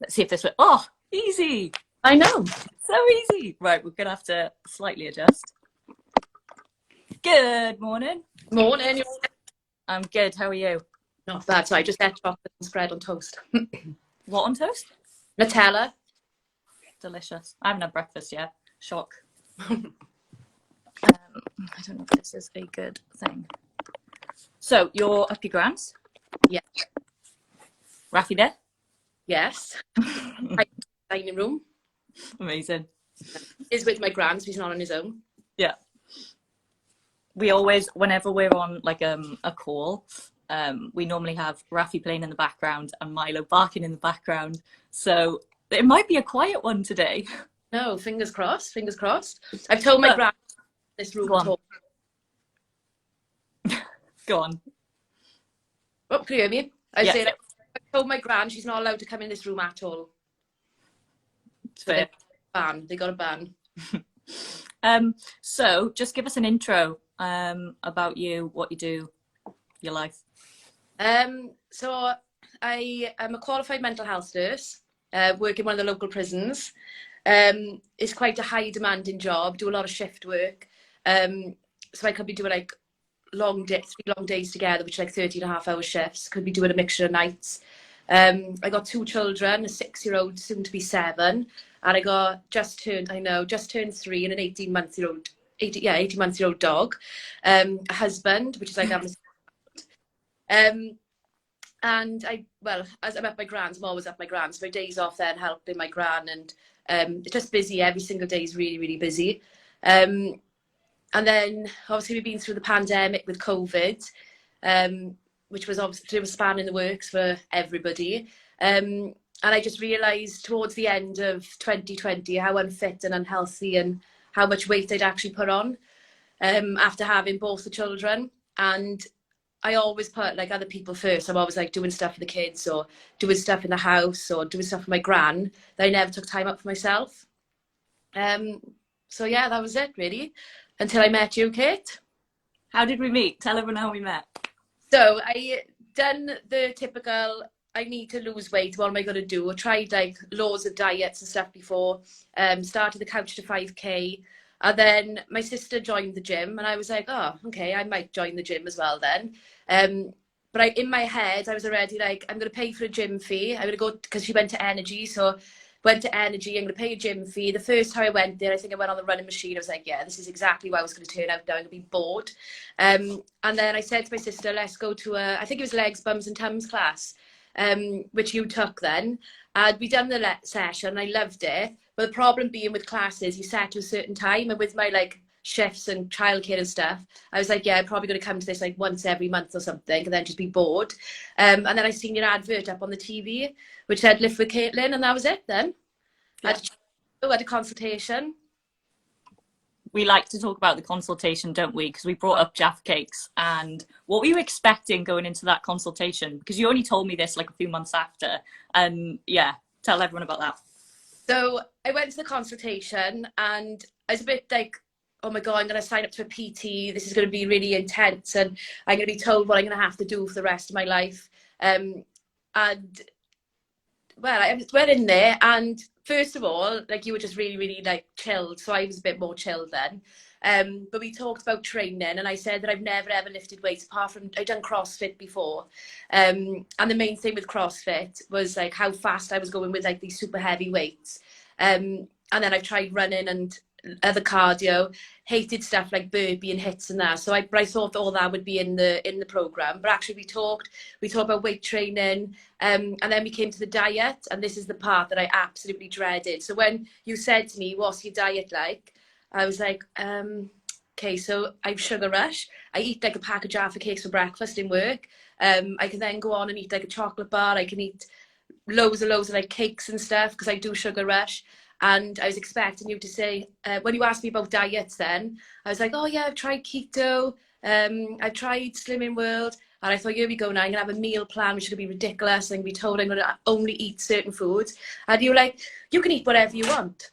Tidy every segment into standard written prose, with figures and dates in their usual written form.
Let's see if this works. Oh, easy. I know. So easy. Right, we're going to have to slightly adjust. Good morning. Morning. I'm good. How are you? Not bad. So I just ate chocolate and spread on toast. What on toast? Nutella. Delicious. I haven't had breakfast yet. Shock. I don't know if this is a good thing. So, you're up your grants? Yeah. Rafi there? Yes. Dining room. Amazing. Is with my gran, so he's not on his own. Yeah. We always, whenever we're on like a call, we normally have Rafi playing in the background and Milo barking in the background. So it might be a quiet one today. No, fingers crossed. Fingers crossed. I've told my gran this room talk. Go on. Oh, can you hear me? I Yeah. said I told my gran she's not allowed to come in this room at all. It's fair. They got a ban. So just give us an intro about you, what you do, your life. So I am a qualified mental health nurse, work in one of the local prisons. It's quite a high demanding job, do a lot of shift work. So I could be doing like 3 long days together, which are like 13.5-hour shifts. Could be doing a mixture of nights. I got 2 children, a 6-year-old, soon to be 7, and I got just turned 3 and an 18-month-year-old dog. A husband, which is like and as I'm at my gran's, I'm always at my gran's. So my days off then helping my gran, and it's just busy. Every single day is really, really busy. And then obviously we've been through the pandemic with COVID, which was obviously a span in the works for everybody. And I just realised towards the end of 2020 how unfit and unhealthy and how much weight I'd actually put on after having both the children. And I always put like other people first. I'm always like doing stuff for the kids or doing stuff in the house or doing stuff for my gran, that I never took time up for myself. So yeah, that was it really, until I met you, Kate. How did we meet? Tell everyone how we met. So I done the typical, I need to lose weight, what am I going to do? I tried like loads of diets and stuff before, started the Couch to 5K, and then my sister joined the gym and I was like, oh, okay, I might join the gym as well then. But in my head, I was already like, I'm going to pay for a gym fee. I'm going to go, because she went to Energy, so went to Energy, I'm going to pay a gym fee. The first time I went there, I think I went on the running machine. I was like, yeah, this is exactly what I was going to turn out now. I'm going to be bored. And then I said to my sister, let's go to I think it was legs, bums and tums class, which you took then. And we done the session, I loved it. But the problem being with classes, you set to a certain time, and with my like shifts and childcare and stuff, I was like, yeah, I'm probably going to come to this like once every month or something, and then just be bored. And then I seen your advert up on the TV, which said Lift with Caitlin, and that was it then. Yeah. I had a consultation. We like to talk about the consultation, don't we? Because we brought up Jaffa Cakes, and what were you expecting going into that consultation? Because you only told me this like a few months after, and yeah, tell everyone about that. So I went to the consultation and I was a bit like, oh my God, I'm going to sign up to a PT. This is going to be really intense and I'm going to be told what I'm going to have to do for the rest of my life. And well, I went in there, and first of all, like, you were just really, really like chilled. So I was a bit more chilled then. But we talked about training, and I said that I've never ever lifted weights apart from I'd done CrossFit before. And the main thing with CrossFit was like how fast I was going with like these super heavy weights. And then I've tried running and other cardio, hated stuff like burpee and hits and that. So I thought all that would be in the program. But actually we talked about weight training, and then we came to the diet, and this is the part that I absolutely dreaded. So when you said to me, what's your diet like? I was like, okay, so I have sugar rush. I eat like a pack of Jaffa Cakes for breakfast in work. I can then go on and eat like a chocolate bar. I can eat loads of like cakes and stuff because I do sugar rush. And I was expecting you to say, when you asked me about diets then, I was like, oh yeah, I've tried keto, I've tried Slimming World, and I thought, here we go now, I'm going to have a meal plan, which is going to be ridiculous, and be told I'm going to only eat certain foods. And you were like, you can eat whatever you want.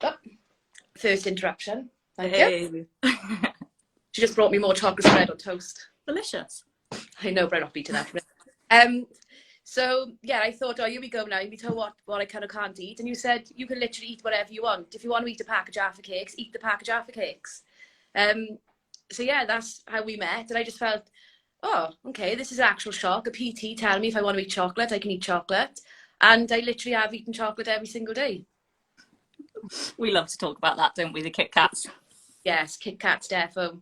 Oh, first interruption. Thank you. She just brought me more chocolate spread on toast. Delicious. I know, but I'm not beating that. So yeah, I thought, oh, here we go now. You tell what I can or can't eat, and you said you can literally eat whatever you want. If you want to eat a pack of Jaffa cakes, eat the pack of Jaffa cakes. Um, so yeah, that's how we met, and I just felt, oh, okay, this is an actual shock. A PT telling me if I want to eat chocolate, I can eat chocolate, and I literally have eaten chocolate every single day. We love to talk about that, don't we? The Kit Kats. Yes, Kit Kats, defo.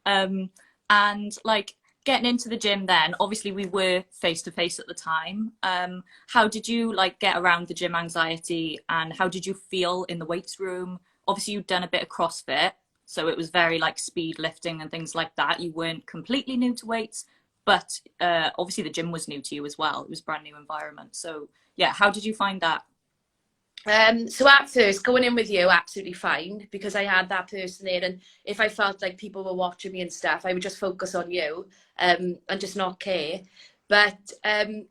Um, and like getting into the gym then, obviously we were face to face at the time. How did you like get around the gym anxiety and how did you feel in the weights room? Obviously you'd done a bit of CrossFit, so it was very like speed lifting and things like that. You weren't completely new to weights, but obviously the gym was new to you as well. It was a brand new environment. So yeah, how did you find that? So at first, going in with you, absolutely fine, because I had that person there, and if I felt like people were watching me and stuff, I would just focus on you, and just not care. But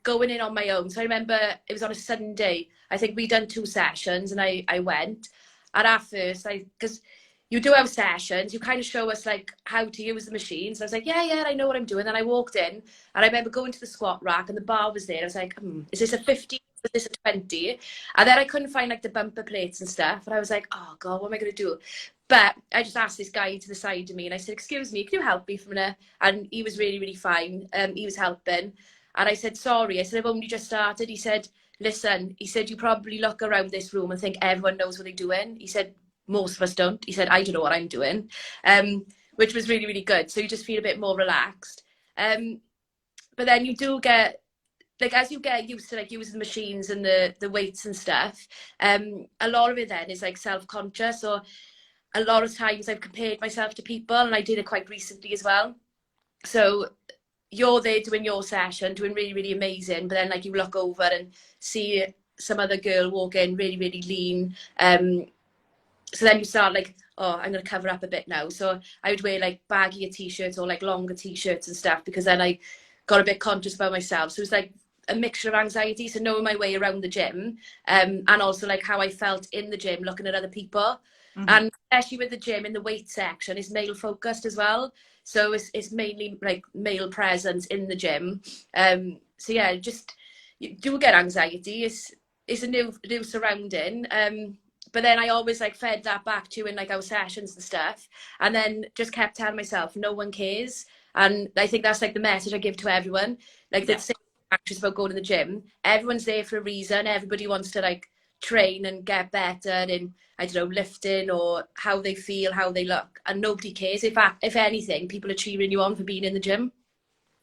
going in on my own, so I remember it was on a Sunday. I think we done 2 sessions, and I went. And at first, because you do have sessions, you kind of show us like how to use the machines. So I was like, yeah, I know what I'm doing. Then I walked in, and I remember going to the squat rack, and the bar was there. I was like, is this a 50? Is this a 20? And then I couldn't find like the bumper plates and stuff. And I was like, oh God, what am I going to do? But I just asked this guy to the side of me and I said, excuse me, can you help me for a minute? And he was really, really fine. He was helping. And I said, sorry. I said, I've only just started. He said, listen, he said, you probably look around this room and think everyone knows what they're doing. He said, most of us don't. He said, I don't know what I'm doing, which was really, really good. So you just feel a bit more relaxed. But then you do get, like, as you get used to like using the machines and the weights and stuff, a lot of it then is like self-conscious, or a lot of times I've compared myself to people, and I did it quite recently as well. So you're there doing your session, doing really, really amazing, but then like you look over and see some other girl walk in really, really lean. So then you start like, oh, I'm going to cover up a bit now. So I would wear like baggier t-shirts or like longer t-shirts and stuff, because then I got a bit conscious about myself. So it was like a mixture of anxiety, so knowing my way around the gym, and also like how I felt in the gym looking at other people. Mm-hmm. And especially with the gym in the weight section is male focused as well, so it's mainly like male presence in the gym. So yeah, just you do get anxiety. It's a new surrounding, but then I always like fed that back to you in like our sessions and stuff, and then just kept telling myself no one cares. And I think that's like the message I give to everyone, like that's anxious about going to the gym. Everyone's there for a reason. Everybody wants to like train and get better in, I don't know, lifting or how they feel, how they look, and nobody cares. If anything, people are cheering you on for being in the gym.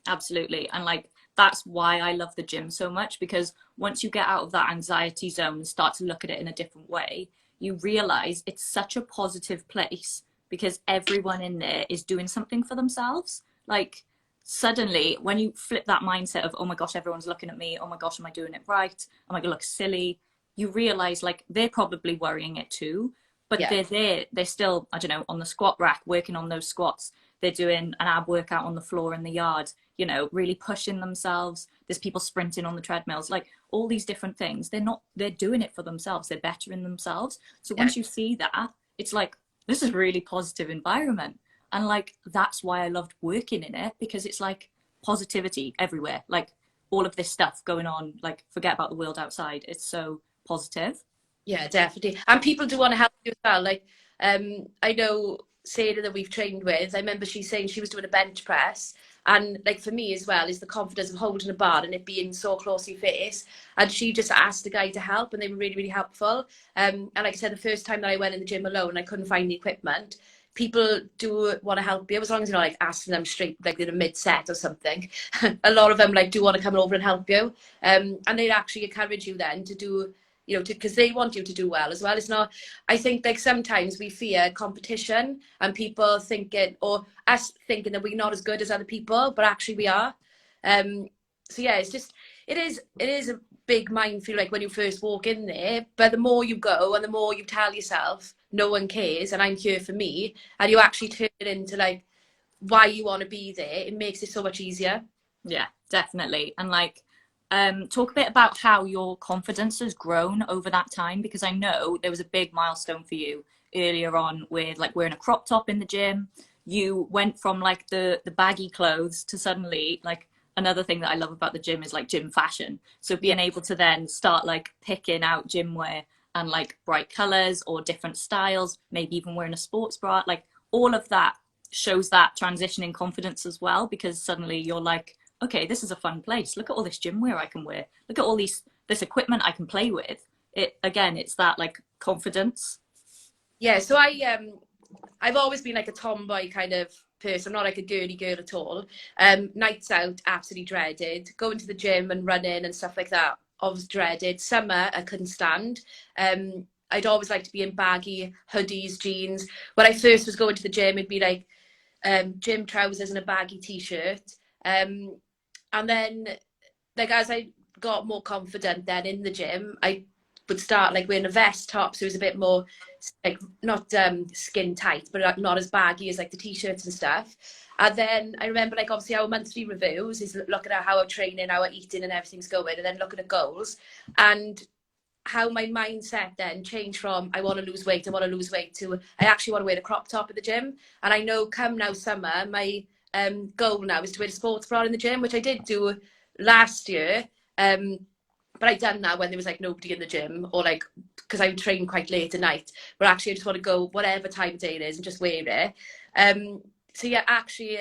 Absolutely. And like that's why I love the gym so much, because once you get out of that anxiety zone and start to look at it in a different way, you realize it's such a positive place because everyone in there is doing something for themselves. Like suddenly when you flip that mindset of, oh my gosh, everyone's looking at me, oh my gosh, am I doing it right, am I gonna look silly, you realize like they're probably worrying it too, but they're there, they're still, I don't know, on the squat rack working on those squats, they're doing an ab workout on the floor in the yard, you know, really pushing themselves. There's people sprinting on the treadmills, like all these different things. They're doing it for themselves, they're bettering themselves. So once you see that, it's like, this is a really positive environment. And like that's why I loved working in it, because it's like positivity everywhere, like all of this stuff going on, like forget about the world outside, it's so positive. Yeah, definitely. And people do want to help you as well. Like, I know Sarah that we've trained with, I remember she saying she was doing a bench press. And like for me as well is the confidence of holding a bar and it being so close to your face. And she just asked the guy to help, and they were really, really helpful. And like I said, the first time that I went in the gym alone, I couldn't find the equipment. People do want to help you, as long as you're not like asking them straight, like in a mid-set or something. A lot of them like do want to come over and help you. And they'd actually encourage you then to do, you know, because they want you to do well as well. It's not, I think like sometimes we fear competition and people thinking, or us thinking that we're not as good as other people, but actually we are. So yeah, it's just, it is a big minefield, like when you first walk in there, but the more you go and the more you tell yourself, no one cares and I'm here for me, and you actually turn it into like why you want to be there, it makes it so much easier. Yeah, definitely. And like, talk a bit about how your confidence has grown over that time, because I know there was a big milestone for you earlier on with like wearing a crop top in the gym. You went from like the baggy clothes to suddenly like another thing that I love about the gym is like gym fashion. So being able to then start like picking out gym wear and like bright colors or different styles, maybe even wearing a sports bra, like all of that shows that transition in confidence as well, because suddenly you're like, okay, this is a fun place. Look at all this gym wear I can wear. Look at all this equipment I can play with. It again, it's that like confidence. Yeah, so I've always been like a tomboy kind of person. I'm not like a girly girl at all. Nights out, absolutely dreaded. Going to the gym and running and stuff like that, always dreaded. Summer, I couldn't stand. I'd always like to be in baggy hoodies, jeans. When I first was going to the gym, it'd be like gym trousers and a baggy t-shirt. And then, like, as I got more confident then in the gym, I would start like wearing a vest top, so it was a bit more like not skin tight, but not as baggy as like the t-shirts and stuff. And then I remember like obviously our monthly reviews is looking at how I'm training, how I'm eating and everything's going, and then looking at goals and how my mindset then changed from I want to lose weight to I actually want to wear a crop top at the gym. And I know come now summer, my goal now is to wear a sports bra in the gym, which I did do last year. But I done that when there was like nobody in the gym, or like because I train quite late at night. But actually, I just want to go whatever time of day it is and just wear it. So yeah, actually,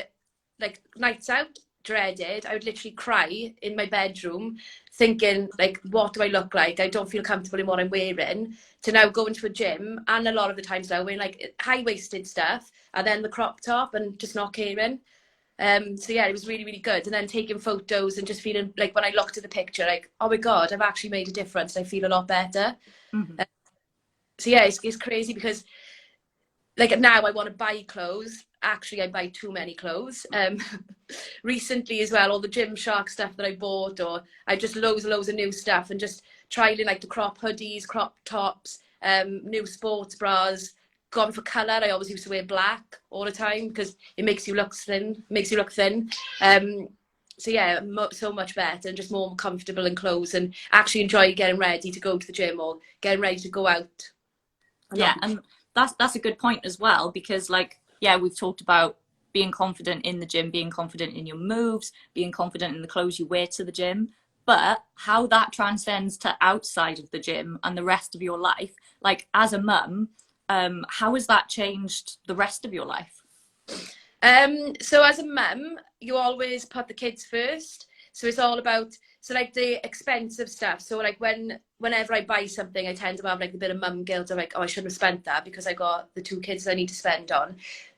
like nights out, dreaded. I would literally cry in my bedroom, thinking like, what do I look like? I don't feel comfortable in what I'm wearing. To now go into a gym, and a lot of the times now wearing like high waisted stuff, and then the crop top, and just not caring. So yeah, it was really, really good. And then taking photos and just feeling like when I looked at the picture, like, oh my God, I've actually made a difference. I feel a lot better. Mm-hmm. So yeah, it's crazy because like now I want to buy clothes. Actually, I buy too many clothes. Recently as well, all the Gymshark stuff that I bought, or I just loads and loads of new stuff, and just trialing like the crop hoodies, crop tops, new sports bras. Gone for colour. I always used to wear black all the time because it makes you look thin. So yeah, so much better and just more comfortable in clothes, and actually enjoy getting ready to go to the gym or getting ready to go out. Yeah, and that's a good point as well, because like, yeah, we've talked about being confident in the gym, being confident in your moves, being confident in the clothes you wear to the gym, but how that transcends to outside of the gym and the rest of your life. Like as a mum, how has that changed the rest of your life? So as a mum, you always put the kids first. So it's all about, so like the expensive stuff. So like whenever I buy something, I tend to have like a bit of mum guilt. I'm like, oh, I shouldn't have spent that because I got the 2 kids I need to spend on.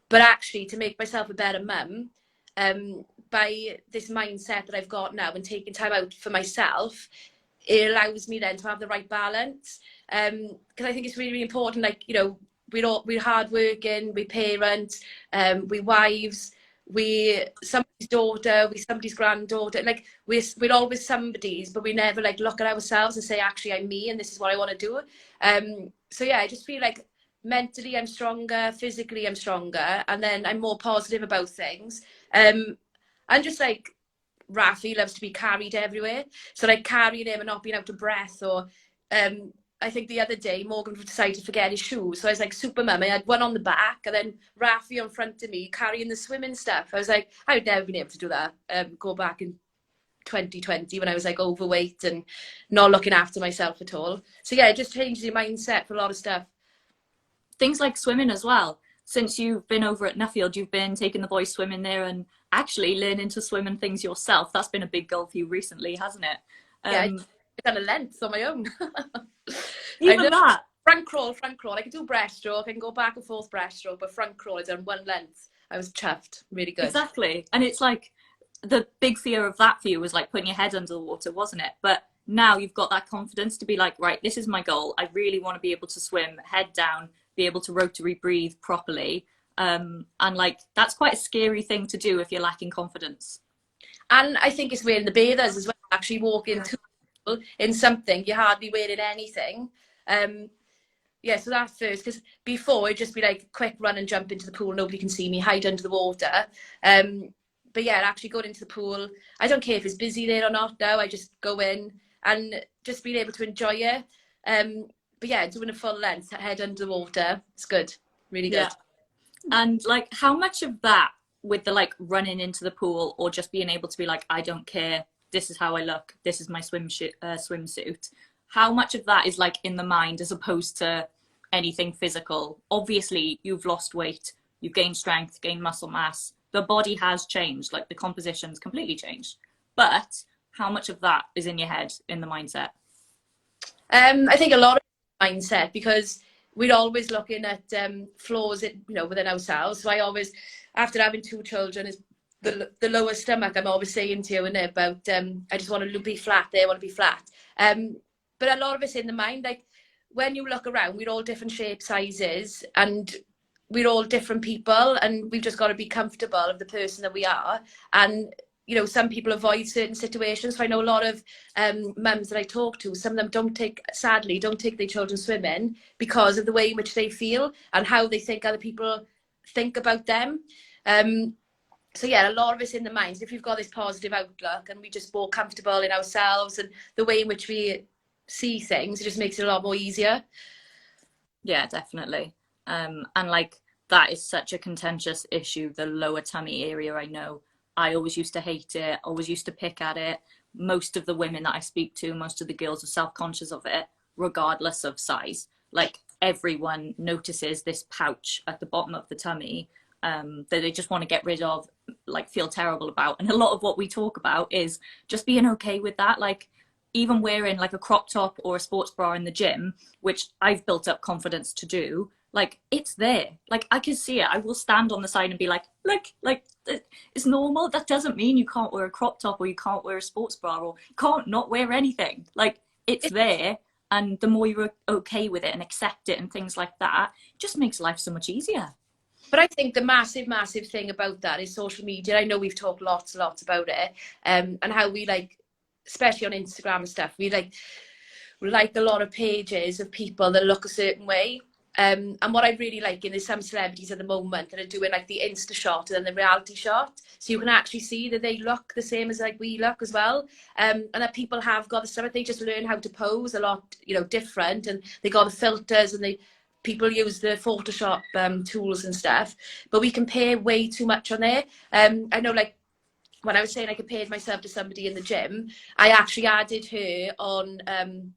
But actually, to make myself a better mum, by this mindset that I've got now and taking time out for myself, it allows me then to have the right balance. Because I think it's really, really important. Like, you know, we're hardworking, we parents, we wives, we somebody's daughter, we somebody's granddaughter. Like we're always somebody's, but we never like look at ourselves and say, actually, I'm me, and this is what I want to do. So yeah, I just feel like mentally I'm stronger, physically I'm stronger, and then I'm more positive about things. And just like Rafi loves to be carried everywhere, so like carrying him and not being out of breath, or I think the other day Morgan decided to forget his shoes, so I was like, super mum, I had one on the back and then Rafi on front of me carrying the swimming stuff. I was like, I would never been able to do that, go back in 2020 when I was like overweight and not looking after myself at all. So yeah, it just changes your mindset for a lot of stuff. Things like swimming as well. Since you've been over at Nuffield, you've been taking the boys swimming there and actually learning to swim and things yourself. That's been a big goal for you recently, hasn't it? Yeah, I've done a length on my own. Even that. Front crawl. I can do breaststroke. I can go back and forth breaststroke, but front crawl I done one length. I was chuffed. Really good. Exactly. And it's like the big fear of that for you was like putting your head under the water, wasn't it? But now you've got that confidence to be like, right, this is my goal. I really want to be able to swim head down, be able to rotary breathe properly. And like, that's quite a scary thing to do if you're lacking confidence. And I think it's wearing the bathers as well, actually walking in something, you're hardly wearing anything. Yeah, so that's first, because before it'd just be like quick run and jump into the pool, nobody can see me, hide under the water. But yeah, actually going into the pool, I don't care if it's busy there or not now, I just go in and just being able to enjoy it. But yeah, doing a full length, head under the water, it's good, really good. Yeah. And like, how much of that with the like running into the pool or just being able to be like, I don't care, this is how I look, this is my swimsuit, how much of that is like in the mind as opposed to anything physical? Obviously you've lost weight, you've gained strength, gained muscle mass, the body has changed, like the composition's completely changed, but how much of that is in your head, in the mindset? I think a lot of mindset, because we're always looking at flaws, within ourselves. So I always, after having 2 children, is the lower stomach. I'm always saying to you and about I just want to be flat. There, I want to be flat. But a lot of it's in the mind. Like when you look around, we're all different shapes, sizes, and we're all different people, and we've just got to be comfortable of the person that we are. And some people avoid certain situations. So I know a lot of mums that I talk to, some of them sadly don't take their children swimming because of the way in which they feel and how they think other people think about them. So yeah, a lot of it's in the mind. If you've got this positive outlook and we just more comfortable in ourselves and the way in which we see things, it just makes it a lot more easier. Yeah, definitely. And like that is such a contentious issue, the lower tummy area. I know I always used to hate it, always used to pick at it. Most of the women that I speak to, most of the girls are self-conscious of it, regardless of size. Like everyone notices this pouch at the bottom of the tummy that they just want to get rid of, like feel terrible about. And a lot of what we talk about is just being okay with that. Like even wearing like a crop top or a sports bra in the gym, which I've built up confidence to do, like it's there, like I can see it. I will stand on the side and be like, look, like it's normal. That doesn't mean you can't wear a crop top or you can't wear a sports bra or you can't not wear anything. Like it's there, and the more you're okay with it and accept it and things like that, it just makes life so much easier. But I think the massive thing about that is social media. I know we've talked lots about it, and how we like, especially on Instagram and stuff, we like a lot of pages of people that look a certain way. And what I really like is there's some celebrities at the moment that are doing like the Insta shot and then the reality shot. So you can actually see that they look the same as like we look as well. And that people have got the stuff, they just learn how to pose a lot, different, and they got the filters and people use the Photoshop tools and stuff. But we compare way too much on there. I know, like, when I was saying I compared myself to somebody in the gym, I actually added her on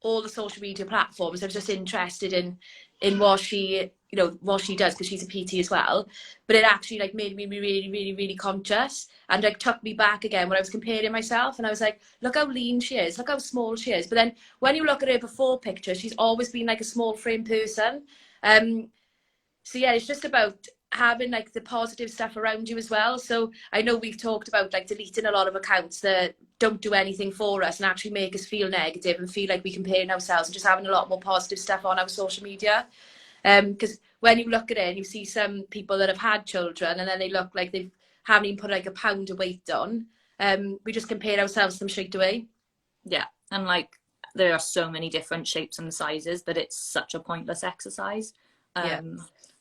all the social media platforms. I was just interested in what she does, because she's a PT as well. But it actually like made me really conscious, and like took me back again when I was comparing myself, and I was like, look how lean she is, look how small she is. But then when you look at her before picture, she's always been like a small frame person. So yeah, it's just about having like the positive stuff around you as well. So I know we've talked about like deleting a lot of accounts that don't do anything for us and actually make us feel negative and feel like we're comparing ourselves, and just having a lot more positive stuff on our social media. Because when you look at it and you see some people that have had children and then they look like they haven't even put like a pound of weight on, we just compare ourselves to them straight away. Yeah, and like there are so many different shapes and sizes that it's such a pointless exercise. Yeah.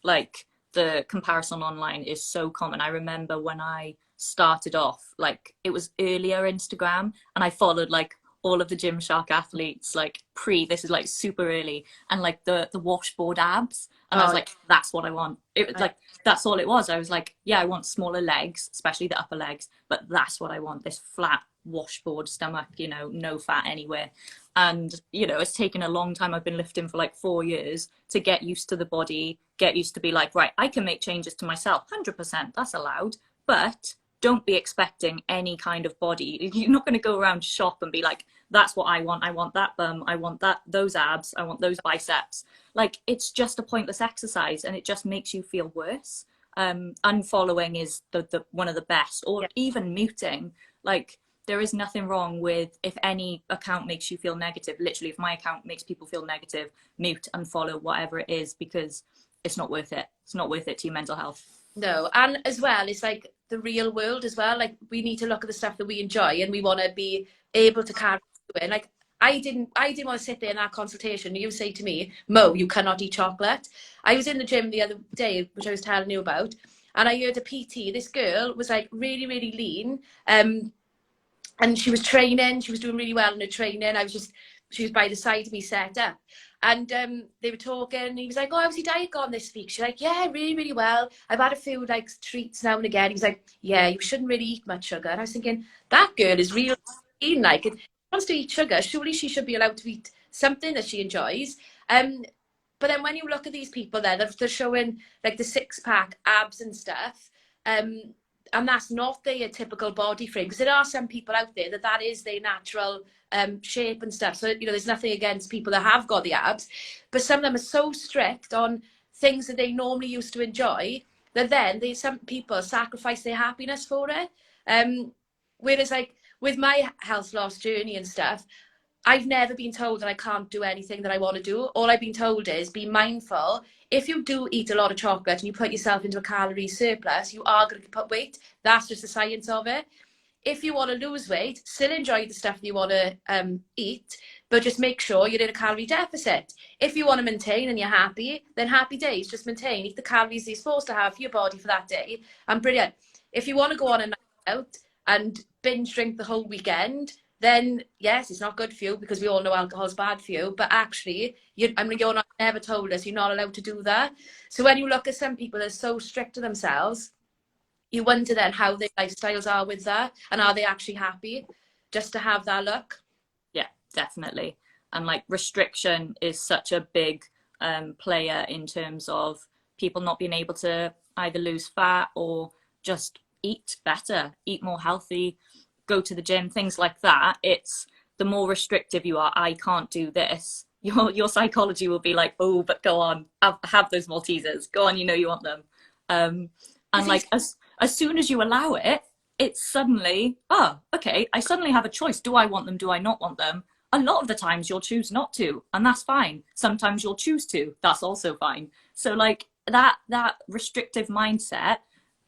Like the comparison online is so common. I remember when I started off, like it was earlier Instagram, and I followed like all of the Gymshark athletes, like this is like super early, and like the washboard abs, and I was like, that's what I want. It was like, that's all it was. I was like, yeah, I want smaller legs, especially the upper legs, but that's what I want, this flat washboard stomach, no fat anywhere. And it's taken a long time. I've been lifting for like 4 years to get used to the body, get used to be like, right, I can make changes to myself, 100%, that's allowed. But don't be expecting any kind of body. You're not going to go around shop and be like, that's what I want that bum, I want those abs, I want those biceps. Like, it's just a pointless exercise, and it just makes you feel worse. Unfollowing is the one of the best, or even muting. Like, there is nothing wrong with, if any account makes you feel negative, literally if my account makes people feel negative, mute, unfollow, whatever it is, because it's not worth it. It's not worth it to your mental health. No, and as well, it's like the real world as well. Like, we need to look at the stuff that we enjoy, and we want to be able to carry it. Like, I didn't want to sit there in that consultation. You say to me, Mo, you cannot eat chocolate. I was in the gym the other day, which I was telling you about, and I heard a PT. This girl was like really lean, and she was training. She was doing really well in her training. She was by the side of me set up. And they were talking, and he was like, oh, how's your diet gone this week? She's like, yeah, really, really well. I've had a few like treats now and again. He was like, yeah, you shouldn't really eat much sugar. And I was thinking, that girl is real eating like it. She wants to eat sugar. Surely she should be allowed to eat something that she enjoys. But then when you look at these people there, they're showing like the six-pack abs and stuff. And that's not their typical body frame, because there are some people out there that is their natural shape and stuff. So, you know, there's nothing against people that have got the abs, but some of them are so strict on things that they normally used to enjoy that then some people sacrifice their happiness for it. Whereas like with my health loss journey and stuff, I've never been told that I can't do anything that I want to do. All I've been told is be mindful. If you do eat a lot of chocolate and you put yourself into a calorie surplus, you are going to put weight. That's just the science of it. If you want to lose weight, still enjoy the stuff that you want to eat, but just make sure you're in a calorie deficit. If you want to maintain and you're happy, then happy days. Just maintain. Eat the calories you're supposed to have for your body for that day. And brilliant. If you want to go on a night out and binge drink the whole weekend, then yes, it's not good for you, because we all know alcohol's bad for you. But actually, you're not never told us you're not allowed to do that. So when you look at some people that are so strict to themselves, you wonder then how their lifestyles are with that, and are they actually happy just to have that look? Yeah, definitely. And like restriction is such a big player in terms of people not being able to either lose fat or just eat better, eat more healthy, go to the gym, things like that. It's the more restrictive you are, I can't do this, your psychology will be like, oh, but go on, have those Maltesers, go on, you know you want them. And like as soon as you allow it, it's suddenly, oh, okay, I suddenly have a choice. Do I want them? Do I not want them? A lot of the times you'll choose not to, and that's fine. Sometimes you'll choose to, that's also fine. So like that restrictive mindset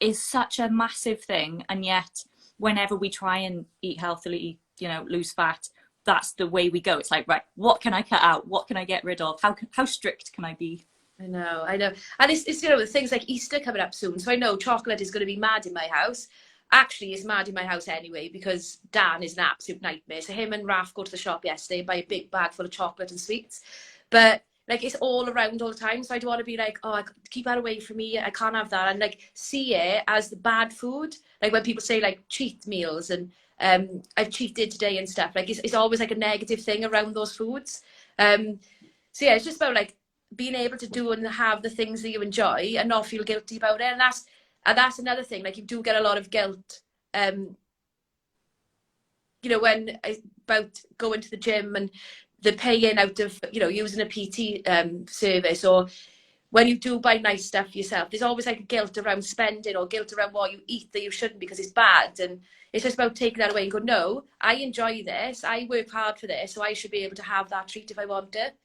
is such a massive thing, and yet whenever we try and eat healthily, you know, lose fat, that's the way we go. It's like, right, what can I cut out? What can I get rid of? How strict can I be? I know. And it's you know, things like Easter coming up soon. So I know chocolate is going to be mad in my house. Actually, it's mad in my house anyway, because Dan is an absolute nightmare. So him and Raf go to the shop yesterday and buy a big bag full of chocolate and sweets. But like, it's all around all the time. So I don't want to be like, oh, keep that away from me. I can't have that. And like see it as the bad food. Like when people say like cheat meals and I've cheated today and stuff. Like it's always like a negative thing around those foods. So yeah, it's just about like being able to do and have the things that you enjoy and not feel guilty about it. And that's another thing. Like you do get a lot of guilt, you know, when about going to the gym and the paying out of, you know, using a PT service, or when you do buy nice stuff for yourself, there's always like guilt around spending or guilt around what you eat that you shouldn't because it's bad. And it's just about taking that away and go, no, I enjoy this. I work hard for this, so I should be able to have that treat if I want it.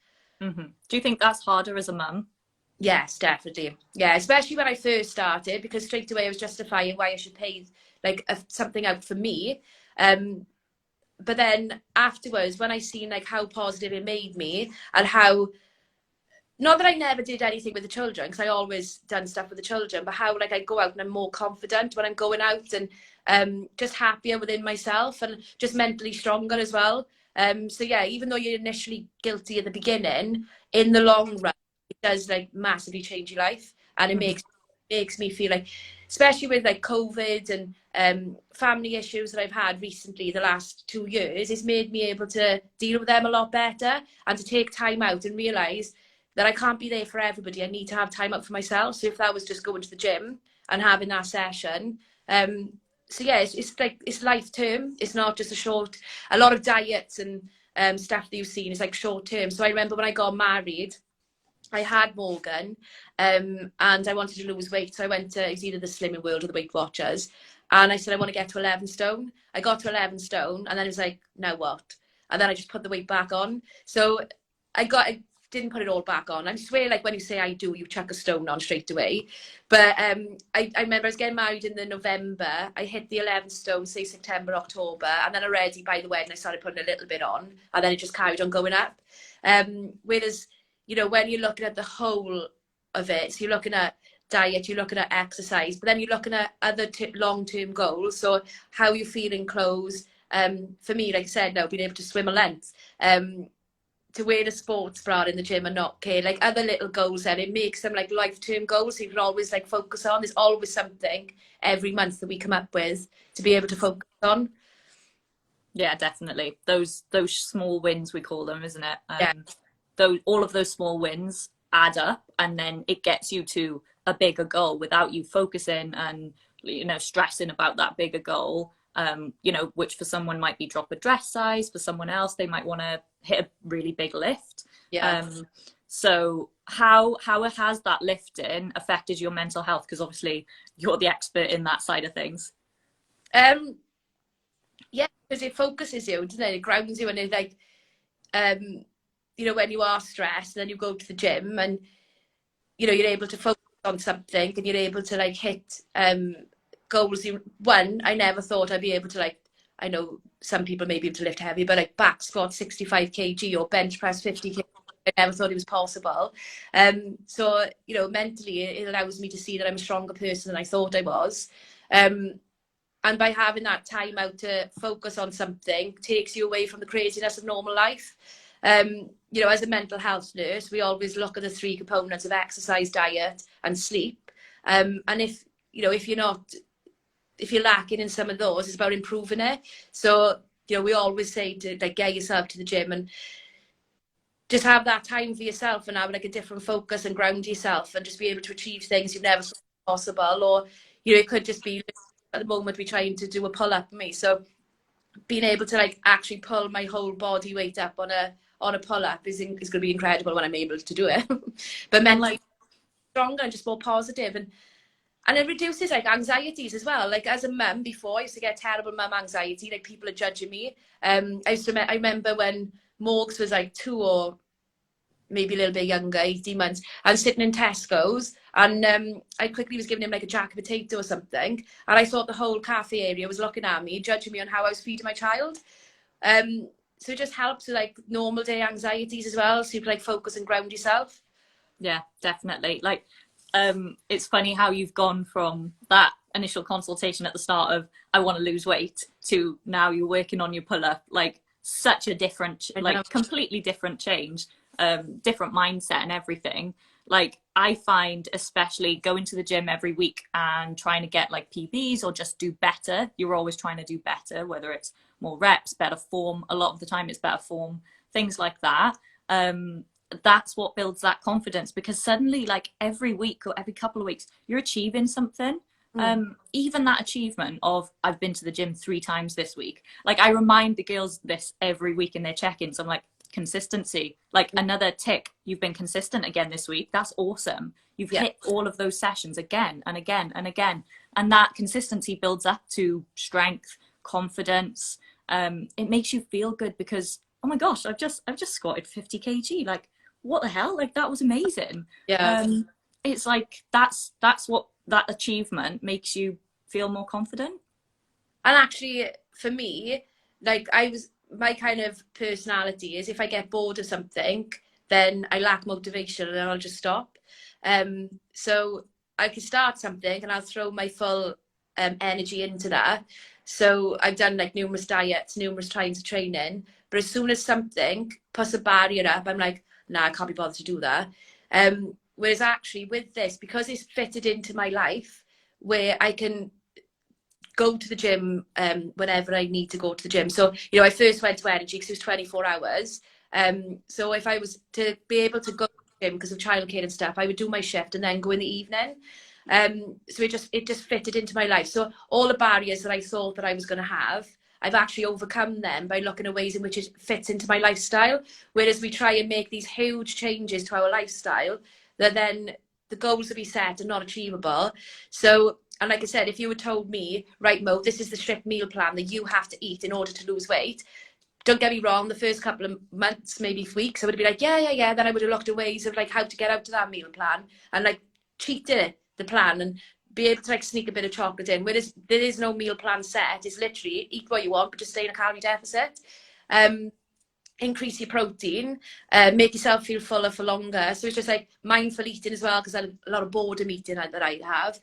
Mm-hmm. Do you think that's harder as a mum? Yes, definitely. Yeah, especially when I first started, because straight away I was justifying why I should pay like something out for me. But then afterwards, when I seen like how positive it made me, and how, not that I never did anything with the children, because I always done stuff with the children, but how like I go out and I'm more confident when I'm going out, and just happier within myself and just mentally stronger as well. So yeah, even though you're initially guilty at the beginning, in the long run, it does like massively change your life, and it makes me feel like, especially with like COVID and family issues that I've had recently the last 2 years, it's made me able to deal with them a lot better, and to take time out and realise that I can't be there for everybody. I need to have time out for myself. So if that was just going to the gym and having that session, so yeah, it's like, it's life term. It's not just a lot of diets and stuff that you've seen is like short term. So I remember when I got married, I had Morgan, and I wanted to lose weight. So I went to, it was either the Slimming World or the Weight Watchers. And I said, I want to get to 11 stone. I got to 11 stone, and then it was like, now what? And then I just put the weight back on. So I didn't put it all back on. I swear, like when you say I do, you chuck a stone on straight away. But I remember I was getting married in the November. I hit the 11 stone, say September, October. And then already by the wedding, I started putting a little bit on. And then it just carried on going up. Whereas, you know, when you're looking at the whole of it, so you're looking at diet, you're looking at exercise, but then you're looking at other long-term goals. So how you feel in clothes, For me, like I said, now being able to swim a length, to wear a sports bra in the gym and not care, like other little goals, and it makes them like life-term goals so you can always like focus on. There's always something every month that we come up with to be able to focus on. Yeah, definitely. Those small wins, we call them, isn't it? Yeah, Those, all of those small wins add up, and then it gets you to a bigger goal without you focusing and, you know, stressing about that bigger goal. You know, which for someone might be drop a dress size, for someone else they might want to hit a really big lift. yeah. So how has that lifting affected your mental health? Because obviously you're the expert in that side of things. Yeah, because it focuses you, doesn't it? It grounds you, and it like, you know, when you are stressed, then you go to the gym, and you know you're able to focus on something, and you're able to like hit goals. I never thought I'd be able to, like, I know some people may be able to lift heavy, but like back squat 65 kg or bench press 50 kg. I never thought it was possible. So, you know, mentally it allows me to see that I'm a stronger person than I thought I was. And by having that time out to focus on something takes you away from the craziness of normal life. You know, as a mental health nurse, we always look at the 3 components of exercise, diet, and sleep. And if, you know, if you're lacking in some of those, it's about improving it. So, you know, we always say to like get yourself to the gym and just have that time for yourself and have like a different focus and ground yourself and just be able to achieve things you've never thought possible. Or, you know, it could just be at the moment we're trying to do a pull up for me. So being able to like actually pull my whole body weight up on a pull up is going to be incredible when I'm able to do it. But mentally Like, stronger and just more positive, and it reduces like anxieties as well. Like as a mum before, I used to get terrible mum anxiety, like people are judging me. I remember when Morgs was like 2 or maybe a little bit younger, 18 months, and sitting in Tesco's, and I quickly was giving him like a jack potato or something, and I thought the whole cafe area was looking at me, judging me on how I was feeding my child. So it just helps with like normal day anxieties as well, so you can like focus and ground yourself. yeah, definitely. Like, it's funny how you've gone from that initial consultation at the start of I want to lose weight to now you're working on your pull up. Like, such a different, like completely different change, different mindset and everything. Like, I find especially going to the gym every week and trying to get like PBs or just do better. You're always trying to do better, whether it's more reps, better form. A lot of the time it's better form, things like that. That's what builds that confidence, because suddenly, like, every week or every couple of weeks you're achieving something. Even that achievement of I've been to the gym 3 times this week, like I remind the girls this every week in their check-ins. I'm like, consistency, like another tick, you've been consistent again this week, that's awesome. You've hit all of those sessions again and again and again, and that consistency builds up to strength, confidence. It makes you feel good because, oh my gosh, I've just squatted 50 kg, like what the hell, like that was amazing. Yeah. It's like that's what that achievement makes you feel more confident. And actually, for me, like my kind of personality is if I get bored of something, then I lack motivation and I'll just stop. So I can start something and I'll throw my full energy into that. So I've done like numerous diets, numerous times of training, but as soon as something puts a barrier up, I'm like, nah, I can't be bothered to do that. Whereas actually with this, because it's fitted into my life, where I can go to the gym whenever I need to go to the gym. So, you know, I first went to Energy because it was 24 hours. So if I was to be able to go to the gym because of childcare and stuff, I would do my shift and then go in the evening. So it just fitted into my life. So all the barriers that I thought that I was going to have, I've actually overcome them by looking at ways in which it fits into my lifestyle. Whereas we try and make these huge changes to our lifestyle, that then the goals that we set are not achievable. So, and like I said, if you had told me, right, Mo, this is the strict meal plan that you have to eat in order to lose weight, don't get me wrong, the first couple of months, maybe weeks, I would have been like, yeah. Then I would have looked at ways of like how to get out to that meal plan and like cheat it, the plan, and be able to like sneak a bit of chocolate in. Whereas there is no meal plan set. It's literally eat what you want, but just stay in a calorie deficit. Increase your protein, make yourself feel fuller for longer. So it's just like mindful eating as well, because a lot of boredom eating that I have.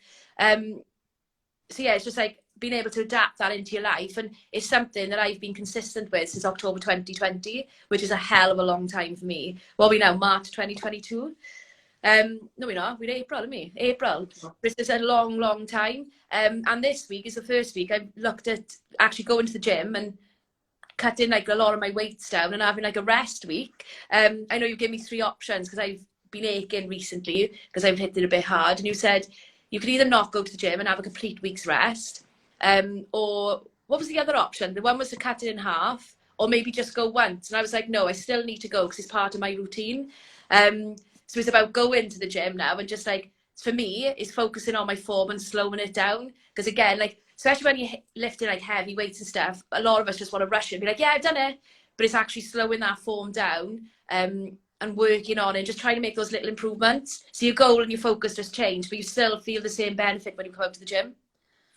So yeah, it's just like being able to adapt that into your life, and it's something that I've been consistent with since October 2020, which is a hell of a long time for me. What are we now, March 2022? No, we're not. We're April, aren't we? April. This is a long, long time. And this week is the first week I've looked at actually going to the gym and cutting like a lot of my weights down and having like a rest week. I know you gave me 3 options because I've been aching recently because I've hit it a bit hard. And you said you could either not go to the gym and have a complete week's rest, or what was the other option? The one was to cut it in half, or maybe just go once. And I was like, no, I still need to go because it's part of my routine. So it's about going to the gym now and just like, for me, it's focusing on my form and slowing it down. Because again, like, especially when you're lifting like heavy weights and stuff, a lot of us just want to rush it and be like, yeah, I've done it. But it's actually slowing that form down, and working on it, just trying to make those little improvements. So your goal and your focus just change, but you still feel the same benefit when you come out to the gym.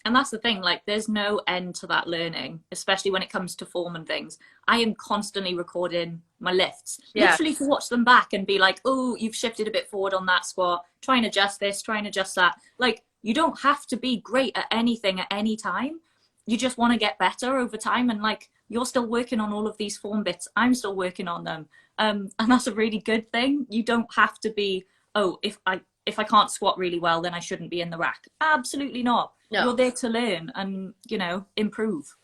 And that's the thing, like there's no end to that learning, especially when it comes to form and things. I am constantly recording my lifts, literally to watch them back and be like, oh, you've shifted a bit forward on that squat, try and adjust this, try and adjust that. Like, you don't have to be great at anything at any time. You just want to get better over time. And like, you're still working on all of these form bits. I'm still working on them. And that's a really good thing. You don't have to be, oh, if I can't squat really well, then I shouldn't be in the rack. Absolutely not. No. You're there to learn and, you know, improve.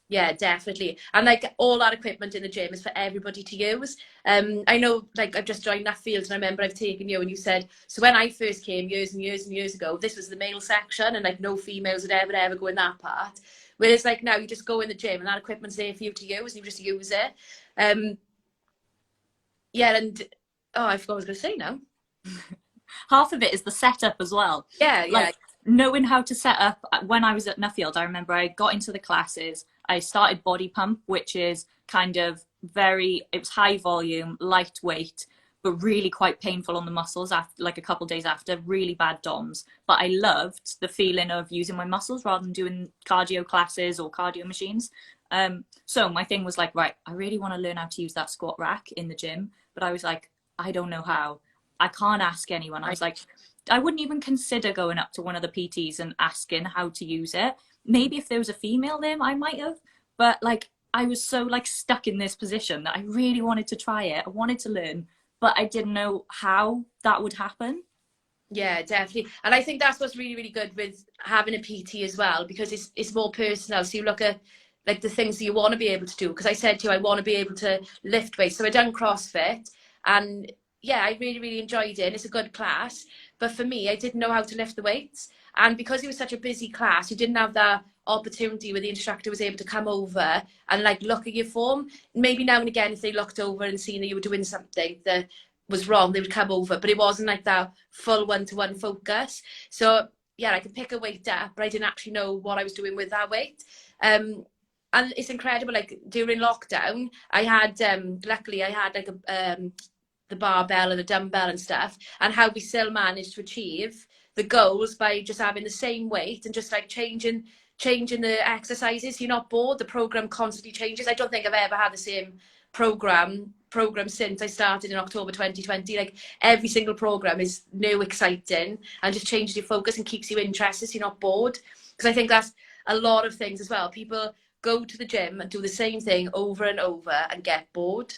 Yeah, definitely. And like all that equipment in the gym is for everybody to use. I know, like, I've just joined that field and I remember I've taken you and you said, so when I first came years and years and years ago, this was the male section and like no females would ever go in that part. Whereas like now you just go in the gym and that equipment's there for you to use and you just use it. Yeah, and I forgot what I was going to say now. Half of it is the setup as well. Yeah. Like, knowing how to set up. When I was at Nuffield, I remember I got into the classes. I started body pump, which is kind of it was high volume, lightweight, but really quite painful on the muscles after, like a couple of days after, really bad DOMs. But I loved the feeling of using my muscles rather than doing cardio classes or cardio machines. So my thing was like, right, I really want to learn how to use that squat rack in the gym, but I was like, I don't know how. I can't ask anyone. I was like, I wouldn't even consider going up to one of the PTs and asking how to use it. Maybe if there was a female there, I might have. But like, I was so like stuck in this position that I really wanted to try it. I wanted to learn, but I didn't know how that would happen. Yeah, definitely. And I think that's what's really, really good with having a PT as well, because it's more personal. So you look at like the things that you want to be able to do. Because I said to you, I want to be able to lift weights. So I done CrossFit and yeah, I really, really enjoyed it. It's a good class. But for me, I didn't know how to lift the weights. And because it was such a busy class, you didn't have that opportunity where the instructor was able to come over and like look at your form. Maybe now and again, if they looked over and seen that you were doing something that was wrong, they would come over. But it wasn't like that full one-to-one focus. So yeah, I could pick a weight up, but I didn't actually know what I was doing with that weight. And it's incredible. Like during lockdown, I had, luckily I had like the barbell and the dumbbell and stuff, and how we still managed to achieve the goals by just having the same weight and just like changing the exercises. You're not bored. The program constantly changes. I don't think I've ever had the same program since I started in October 2020. Like every single program is new, exciting, and just changes your focus and keeps you interested so you're not bored. Because I think that's a lot of things as well. People go to the gym and do the same thing over and over and get bored.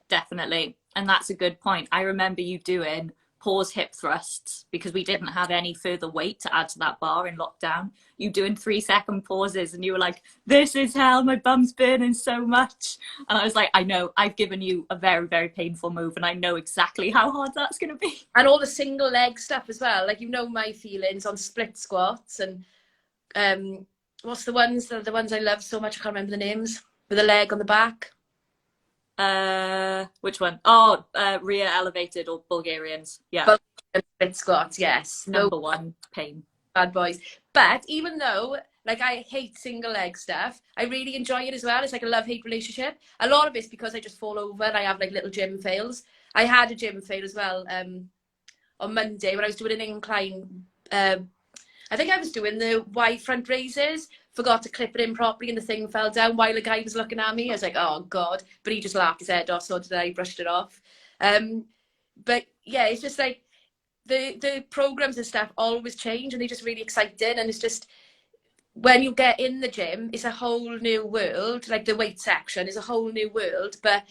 Definitely. And that's a good point. I remember you doing pause hip thrusts because we didn't have any further weight to add to that bar in lockdown. You doing 3-second pauses and you were like, this is hell, my bum's burning so much. And I was like, I know, I've given you a very, very painful move and I know exactly how hard that's going to be. And all the single leg stuff as well. Like, you know, my feelings on split squats and what's the ones I love so much, I can't remember the names, with the leg on the back. Which one? Oh, rear elevated or Bulgarians. Yeah. Split squats, yes. Number one, pain. Bad boys. But even though, like, I hate single leg stuff, I really enjoy it as well. It's like a love-hate relationship. A lot of it's because I just fall over and I have like little gym fails. I had a gym fail as well on Monday when I was doing an incline. I think I was doing the Y front raises, forgot to clip it in properly and the thing fell down while the guy was looking at me. I was like, oh God, but he just laughed his head off, so did I, brushed it off. But yeah, it's just like the programs and stuff always change and they're just really exciting, and it's just when you get in the gym, it's a whole new world. Like the weight section is a whole new world. But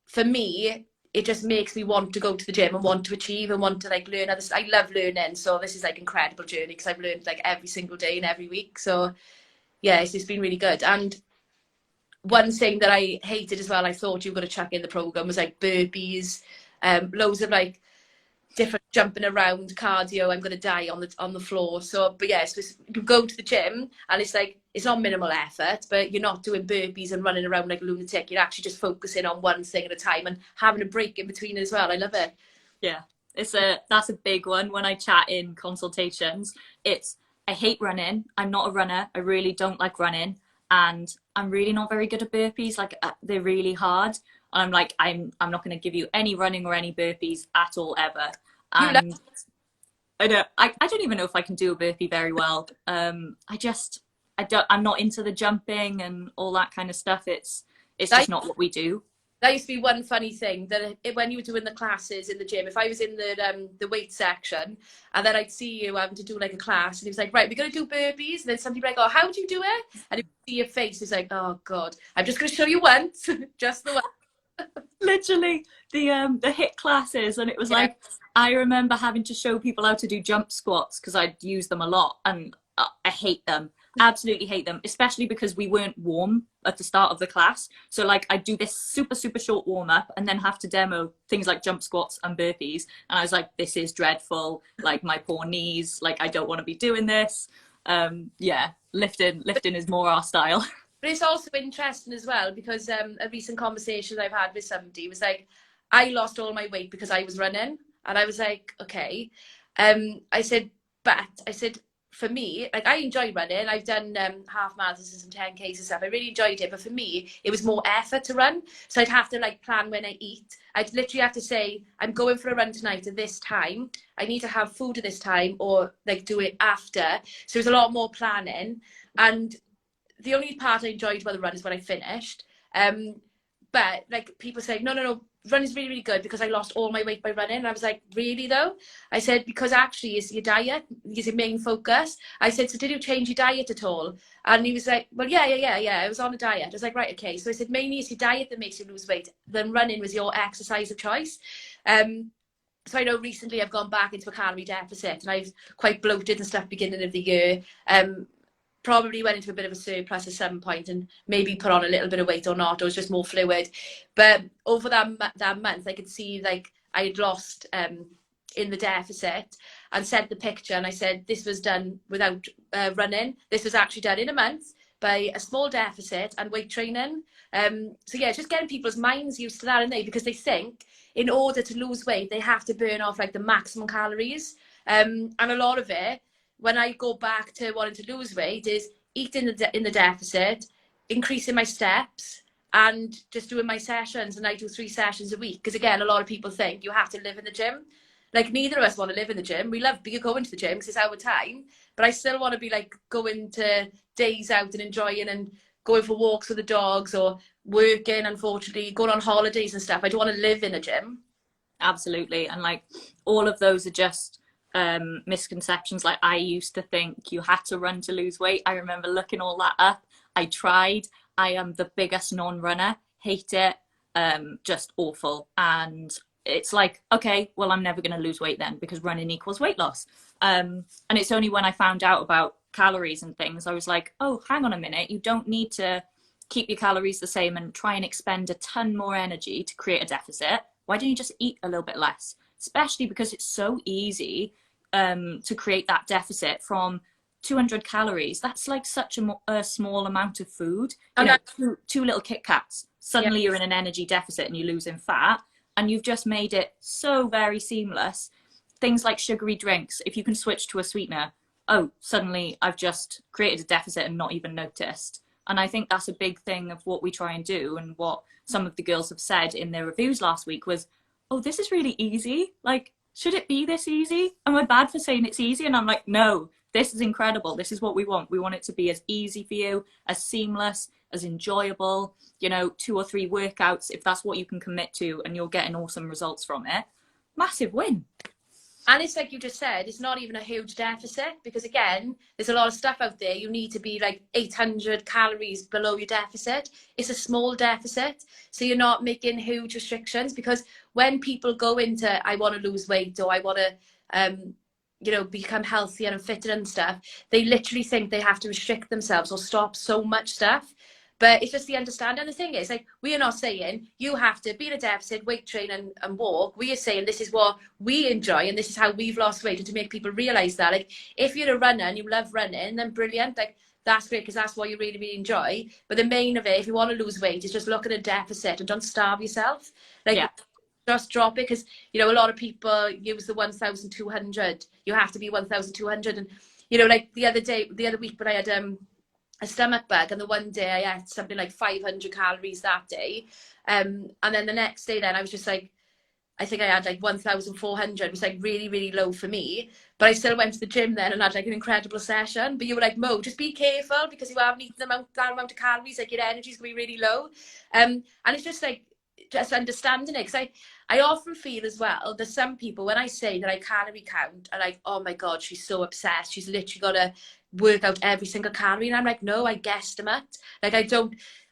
for me, it just makes me want to go to the gym and want to achieve and want to like learn others. I love learning, so this is like incredible journey because I've learned like every single day and every week. So yeah, it's been really good. And one thing that I hated as well, I thought you were going to chuck in the program, was like burpees, loads of like different jumping around cardio. I'm going to die on the floor. So but yeah, so you go to the gym and it's like it's not minimal effort, but you're not doing burpees and running around like a lunatic. You're actually just focusing on one thing at a time and having a break in between as well. I love it. Yeah, that's a big one when I chat in consultations. It's I hate running. I'm not a runner. I really don't like running, and I'm really not very good at burpees. Like they're really hard. I'm like I'm not going to give you any running or any burpees at all ever. You love And I don't even know if I can do a burpee very well. I'm not into the jumping and all that kind of stuff. It's that. just not what we do. That used to be one funny thing that when you were doing the classes in the gym, if I was in the weight section and then I'd see you having to do like a class and he was like, right, we're going to do burpees. And then somebody would be like, oh, how do you do it? And if you see your face, it's like, oh God, I'm just going to show you once, just the one. Literally the hit classes, and it was like I remember having to show people how to do jump squats because I'd use them a lot, and I hate them, absolutely hate them, especially because we weren't warm at the start of the class. So like I'd do this super short warm up and then have to demo things like jump squats and burpees, and I was like, this is dreadful, like my poor knees, like I don't want to be doing this. Yeah, lifting is more our style. But it's also interesting as well because a recent conversation I've had with somebody was like, I lost all my weight because I was running. And I was like, okay. I said, for me, like I enjoy running. I've done half marathons and some 10Ks and stuff. I really enjoyed it. But for me, it was more effort to run. So I'd have to like plan when I eat. I'd literally have to say, I'm going for a run tonight at this time. I need to have food at this time or like do it after. So it was a lot more planning. And the only part I enjoyed about the run is when I finished. But like people say, no, run is really, really good because I lost all my weight by running. And I was like, really though? I said, because actually it's your diet, is your main focus. I said, so did you change your diet at all? And he was like, well, yeah. I was on a diet. I was like, right, okay. So I said, mainly it's your diet that makes you lose weight. Then running was your exercise of choice. So I know recently I've gone back into a calorie deficit and I was quite bloated and stuff beginning of the year. Probably went into a bit of a surplus at some point and maybe put on a little bit of weight or not, or was just more fluid. But over that month, I could see like I had lost in the deficit and sent the picture. And I said, this was done without running. This was actually done in a month by a small deficit and weight training. So yeah, just getting people's minds used to that, aren't they? Because they think in order to lose weight, they have to burn off like the maximum calories. And a lot of it, when I go back to wanting to lose weight, is eating in the deficit, increasing my steps, and just doing my sessions. And I do 3 sessions a week. Because again, a lot of people think you have to live in the gym. Like neither of us want to live in the gym. We love going to the gym because it's our time. But I still want to be like going to days out and enjoying and going for walks with the dogs or working, unfortunately, going on holidays and stuff. I don't want to live in a gym. Absolutely. And like all of those are just misconceptions. Like I used to think you had to run to lose weight. I remember looking all that up. I tried. I am the biggest non-runner. Hate it. Just awful. And it's like, okay, well, I'm never going to lose weight then because running equals weight loss. And it's only when I found out about calories and things, I was like, oh, hang on a minute. You don't need to keep your calories the same and try and expend a ton more energy to create a deficit. Why don't you just eat a little bit less? Especially because it's so easy to create that deficit from 200 calories. That's like such a small amount of food. You know, two little Kit Kats. Suddenly you're in an energy deficit and you're losing fat. And you've just made it so very seamless. Things like sugary drinks, if you can switch to a sweetener, oh, suddenly I've just created a deficit and not even noticed. And I think that's a big thing of what we try and do, and what some of the girls have said in their reviews last week was, oh, this is really easy. Like, should it be this easy? Am I bad for saying it's easy? And I'm like, no, this is incredible. This is what we want. We want it to be as easy for you, as seamless, as enjoyable, 2 or 3 workouts, if that's what you can commit to and you're getting awesome results from it. Massive win. And it's like you just said, it's not even a huge deficit because, again, there's a lot of stuff out there. You need to be like 800 calories below your deficit. It's a small deficit. So you're not making huge restrictions, because when people go into, I want to lose weight, or I want to, become healthier and fitter and stuff, they literally think they have to restrict themselves or stop so much stuff. But it's just the understanding. And the thing is, like, we are not saying you have to be in a deficit, weight train and walk. We are saying this is what we enjoy and this is how we've lost weight, and to make people realise that, like, if you're a runner and you love running, then brilliant. Like, that's great, because that's what you really, really enjoy. But the main of it, if you want to lose weight, is just look at a deficit and don't starve yourself. Like, Yeah. just drop it, because, a lot of people use the 1,200. You have to be 1,200. And, like the other week, when I had a stomach bug, and the one day I ate something like 500 calories that day, and then the next day, then I was just like, I think I had like 1,400. It was like really, really low for me, but I still went to the gym then and had like an incredible session. But you were like, Mo, just be careful, because you haven't eaten that amount of calories, like your energy's gonna be really low. And it's just like, just understanding it, because I often feel as well that some people, when I say that I calorie count, are like, oh my God, she's so obsessed, she's literally got to work out every single calorie. And I'm like, no, I guesstimate. Like,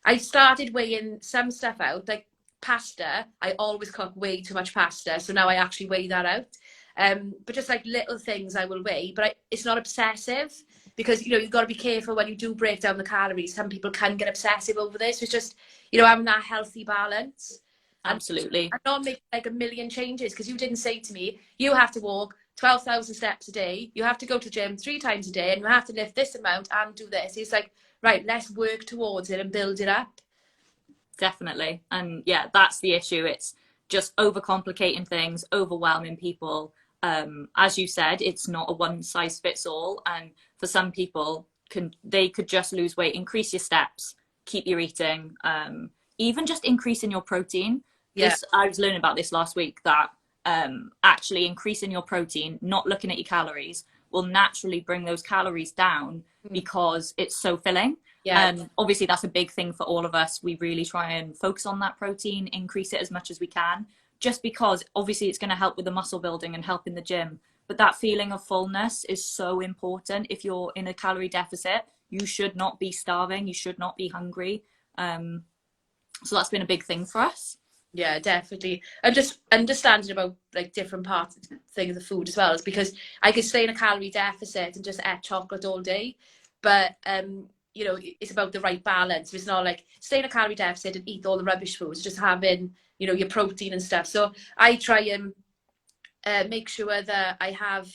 I started weighing some stuff out, like pasta. I always cook way too much pasta, so now I actually weigh that out. But just like little things I will weigh, but it's not obsessive, because you've got to be careful when you do break down the calories. Some people can get obsessive over this. It's just having that healthy balance. Absolutely. And not make like a million changes, because you didn't say to me, you have to walk 12,000 steps a day, you have to go to the gym 3 times a day, and you have to lift this amount and do this. It's like, right, let's work towards it and build it up. Definitely. And yeah, that's the issue. It's just overcomplicating things, overwhelming people. As you said, it's not a one size fits all. And for some people, they could just lose weight, increase your steps, keep your eating, even just increasing your protein. Yeah. I was learning about this last week, that actually increasing your protein, not looking at your calories, will naturally bring those calories down because it's so filling. Yeah. Obviously, that's a big thing for all of us. We really try and focus on that protein, increase it as much as we can, just because obviously it's going to help with the muscle building and help in the gym. But that feeling of fullness is so important. If you're in a calorie deficit, you should not be starving. You should not be hungry. So that's been a big thing for us. Yeah, definitely. And just understanding about like different parts of things of food as well, is because I could stay in a calorie deficit and just eat chocolate all day. But it's about the right balance. It's not like stay in a calorie deficit and eat all the rubbish foods, just having, your protein and stuff. So I try and make sure that I have,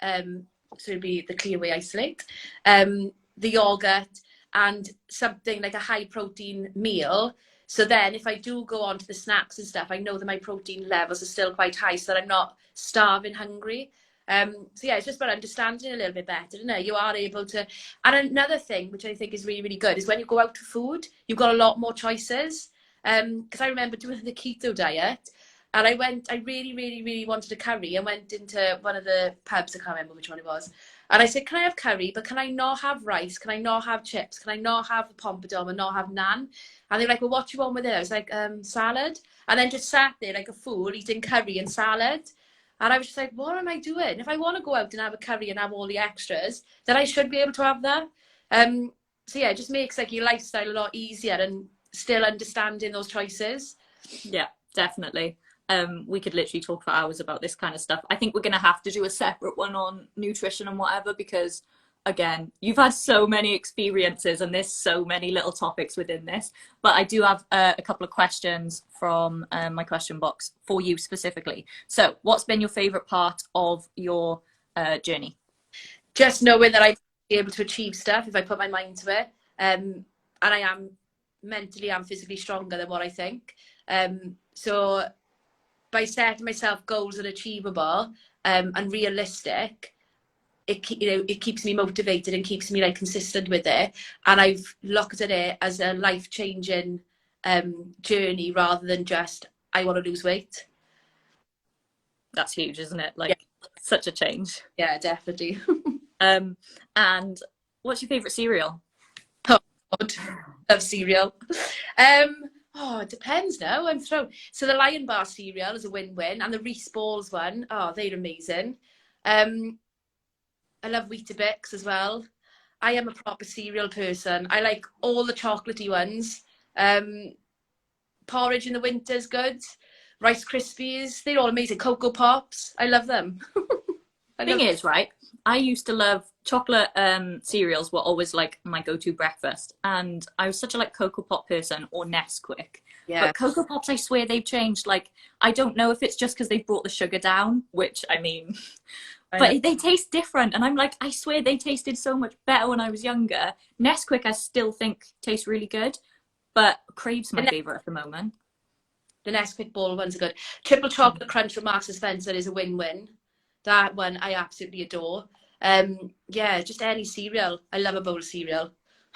so it'd be the Clearway Isolate, the yogurt, and something like a high protein meal. So then if I do go on to the snacks and stuff, I know that my protein levels are still quite high, so that I'm not starving hungry. So yeah, it's just about understanding a little bit better, isn't it? You are able to. And another thing, which I think is really, really good, is when you go out to food, you've got a lot more choices. Because I remember doing the keto diet, and I really, really, really wanted a curry, and went into one of the pubs, I can't remember which one it was. And I said, can I have curry, but can I not have rice? Can I not have chips? Can I not have the pompadom and not have naan? And they're like, well, what do you want with it? I was like, salad. And then just sat there like a fool eating curry and salad. And I was just like, what am I doing? If I want to go out and have a curry and have all the extras, then I should be able to have that. So yeah, it just makes like your lifestyle a lot easier, and still understanding those choices. Yeah, definitely. We could literally talk for hours about this kind of stuff. I think we're going to have to do a separate one on nutrition and whatever, because again, you've had so many experiences and there's so many little topics within this. But I do have a couple of questions from my question box for you specifically. So what's been your favorite part of your journey? Just knowing that I'd be able to achieve stuff if I put my mind to it. And I am mentally and physically stronger than what I think. So by setting myself goals that are achievable and realistic, it keeps me motivated and keeps me like consistent with it. And I've looked at it as a life-changing journey, rather than just I want to lose weight. That's huge, isn't it? Like, such a change. Yeah, definitely. And what's your favorite cereal? Oh God, love cereal. Oh, it depends now. I'm thrown. So the Lion Bar cereal is a win-win, and the Reese Balls one, oh, they're amazing. Um, I love Weetabix as well. I am a proper cereal person. I like all the chocolatey ones. Um, porridge in the winter's good. Rice Krispies, they're all amazing. Cocoa Pops, I love them. I Thing love. is, right, I used to love chocolate cereals were always like my go-to breakfast, and I was such a like Cocoa Pop person or Nesquik. Yeah, But Cocoa Pops, I swear they've changed. Like, I don't know if it's just because they brought the sugar down, which I mean, I know. but they taste different. And I'm like, I swear they tasted so much better when I was younger. Nesquik, I still think tastes really good, but Crave's my And favorite at the moment. the Nesquik ball ones are good. Triple chocolate crunch from Marks and Spencer is a win-win. That one I absolutely adore. Yeah, just any cereal. I love a bowl of cereal.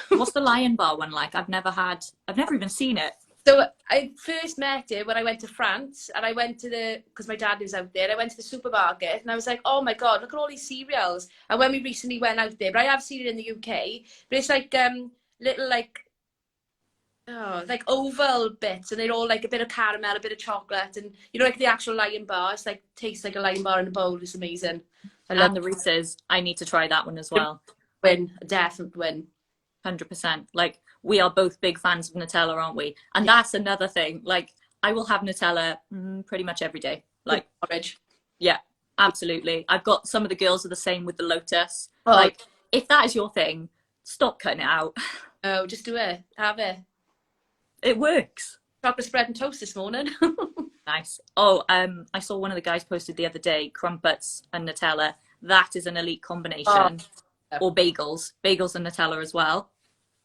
What's the Lion Bar one like? I've never even seen it. So I first met it when I went to France, and I went to because my dad lives out there, I went to the supermarket and I was like, oh my God, look at all these cereals. And when we recently went out there, but I have seen it in the UK, but it's like little like, oh, like oval bits, and they're all like a bit of caramel, a bit of chocolate, and you know, like the actual Lion Bar, it's like tastes like a Lion Bar in a bowl. It's amazing. I love And the Reese's, I need to try that one as it. well. Win, a definite win. 100%. Like, we are both big fans of Nutella, aren't we? And Yeah, that's another thing. Like, I will have Nutella pretty much every day. with Like, porridge. yeah, absolutely. I've got some of the girls are the same with the Lotus. Oh, Like, if that is your thing, stop cutting it out. oh, just do it. Have it. It works. Chocolate spread and toast this morning. Nice. Oh, I saw one of the guys posted the other day, crumpets and Nutella. That is an elite Oh, combination. Or bagels and Nutella as well.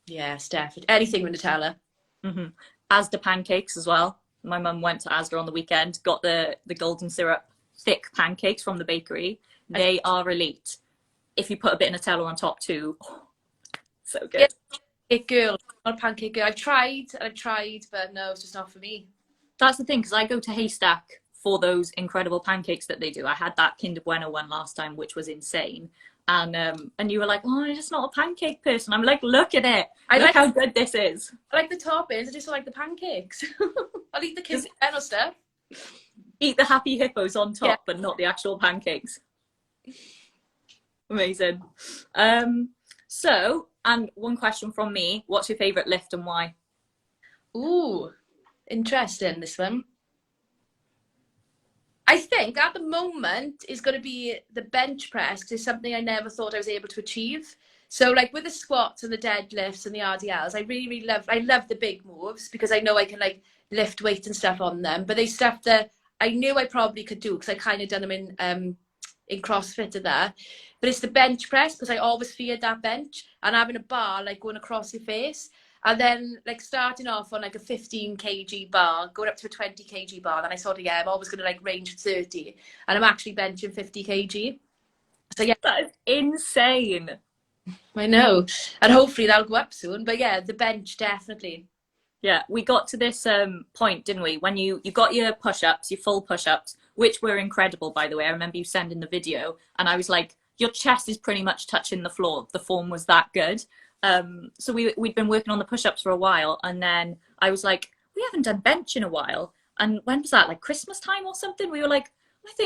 yes, definitely. Anything with Nutella. hmm Asda pancakes as well. My mum went to Asda on the weekend, got the golden syrup thick pancakes from the bakery. They are elite. If you put a bit of Nutella on top too, oh, so Yeah, good. pancake girl. Not a pancake girl. I've tried, but no, it's just not for me. That's the thing, because I go to Haystack for those incredible pancakes that they do. I had that Kinder Bueno one last time, which was insane. And you were like, oh, I'm just not a pancake person. I'm like, look at it. I Look like how good this is. I like the toppings. I just don't like the pancakes. I'll eat the Just Kinder Bueno stuff. eat the happy hippos on Yeah. top, but not the actual pancakes. Amazing. And one question from me: what's your favourite lift and why? Ooh, interesting. This one. I think at the moment is going to be the bench press, 'cause it's something I never thought I was able to achieve. So like with the squats and the deadlifts and the RDLs, I really, really love the big moves because I know I can like lift weight and stuff on them. But they stuff that I knew I probably could do because I kind of done them in CrossFit and that. But it's the bench press because I always feared that bench and having a bar like going across your face. And then like starting off on like a 15 kg bar, going up to a 20 kg bar, then I thought, yeah, I'm always going to like range 30 and I'm actually benching 50 kg. So yeah, That is insane. I know. And hopefully that'll go up soon. But yeah, the bench definitely. Yeah, we got to this point, didn't we? When you got your push-ups, your full push-ups, which were incredible, by the way. I remember you sending the video, and I was like, your chest is pretty much touching the floor. The form was that good. So we'd been working on the push-ups for a while, and then I was like, we haven't done bench in a while. And when was that? Like Christmas time or something? We were like,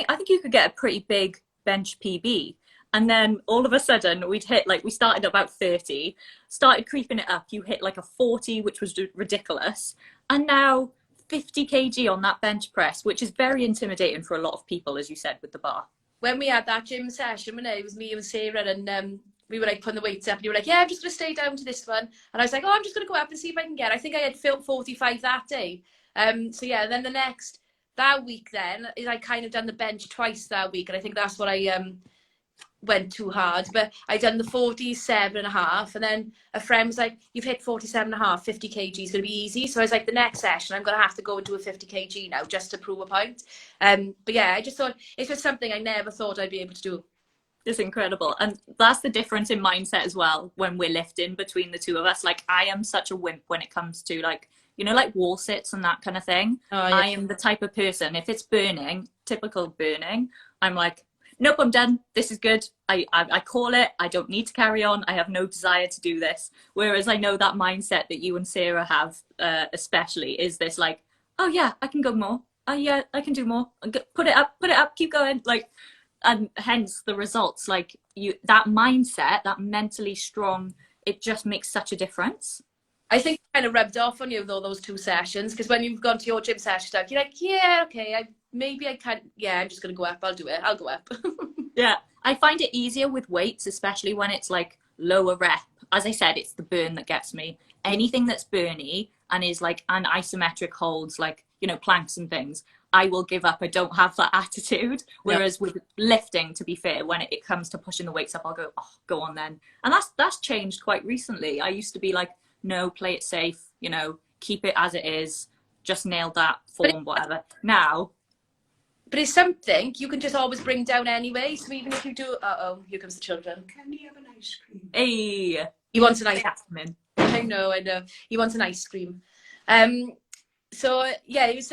I think you could get a pretty big bench PB. And then all of a sudden we'd hit like we started at about 30, started creeping it up. You hit like a 40, which was ridiculous. And now 50 kg on that bench press, which is very intimidating for a lot of people, as you said, with the bar. When we had that gym session, when it was me and Sarah, and we were like putting the weights up, and you were like, yeah, I'm just going to stay down to this one. And I was like, oh, I'm just going to go up and see if I can get. I think I had filled 45 that day. So yeah, then that week then is I kind of done the bench twice that week, and I think that's what I went too hard. But I done the 47.5, and then a friend was like, you've hit 47.5, 50 kg is going to be easy. So I was like, the next session I'm going to have to go and do a 50 kg now just to prove a point. But yeah, I just thought it was something I never thought I'd be able to do. It's incredible. And that's the difference in mindset as well when we're lifting between the two of us. Like, I am such a wimp when it comes to like, like wall sits and that kind of thing. Oh, yeah. I am the type of person, if it's burning, typical burning, I'm like, nope, I'm done. This is good. I call it. I don't need to carry on. I have no desire to do this. Whereas I know that mindset that you and Sarah have, especially, is this like, oh yeah, I can go more. Oh yeah, I can do more. Put it up, keep going. Like, and hence the results. Like you, that mindset, that mentally strong, it just makes such a difference. I think it kind of rubbed off on you though, those 2 sessions, because when you've gone to your gym session, you're like, yeah, okay, maybe I can't. Yeah, I'm just gonna go up. I'll do it. I'll go up. Yeah, I find it easier with weights, especially when it's like lower rep. As I said, it's the burn that gets me. Anything that's burny and is like an isometric holds, like, you know, planks and things, I will give up. I don't have that attitude. No. Whereas with lifting, to be fair, when it comes to pushing the weights up, I'll go, oh, go on then. And that's changed quite recently. I used to be like, no, play it safe, you know, keep it as it is, just nail that form, whatever. Now, But it's something you can just always bring down anyway. So even if you do, here comes the children. Can we have an ice cream? hey, He wants an ice cream. I know. He wants an ice cream. So yeah, it was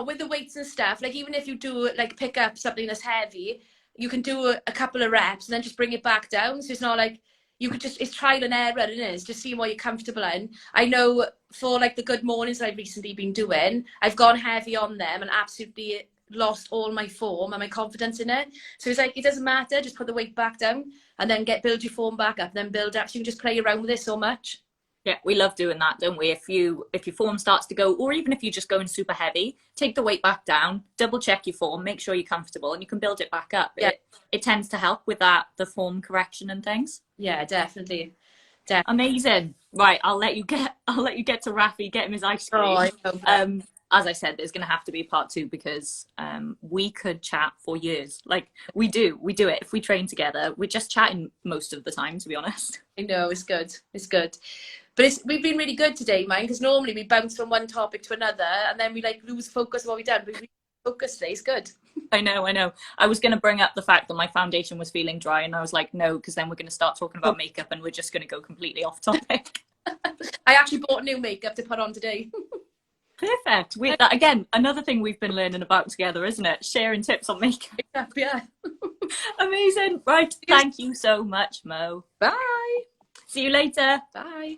with the weights and stuff, like even if you do like pick up something that's heavy, you can do a couple of reps and then just bring it back down. So it's not like you could just, it's trial and error, isn't it? It's just seeing what you're comfortable in. I know for like the good mornings that I've recently been doing, I've gone heavy on them and absolutely lost all my form and my confidence in it. So it's like, it doesn't matter, just put the weight back down and then build your form back up, then build up. So you can just play around with it so much. Yeah, we love doing that, don't we? If your form starts to go, or even if you're just going super heavy, take the weight back down, double check your form, make sure you're comfortable, and you can build it back up. Yeah. It tends to help with that, the form correction and things. Yeah, definitely. Amazing. Right, I'll let you get to Rafi, get him his ice cream. Oh, I know. As I said, there's going to have to be part 2 because we could chat for years. Like we do it. If we train together, we're just chatting most of the time, to be honest. I know, it's good. It's good. But we've been really good today, mine, because normally we bounce from one topic to another and then we like lose focus of what we've done. But we focus today. It's good. I know. I was going to bring up the fact that my foundation was feeling dry and I was like, no, because then we're going to start talking about makeup and we're just going to go completely off topic. I actually bought new makeup to put on today. Perfect. Again, another thing we've been learning about together, isn't it? Sharing tips on makeup. Yeah. Amazing. Right. Thank you so much, Mo. Bye. See you later. Bye.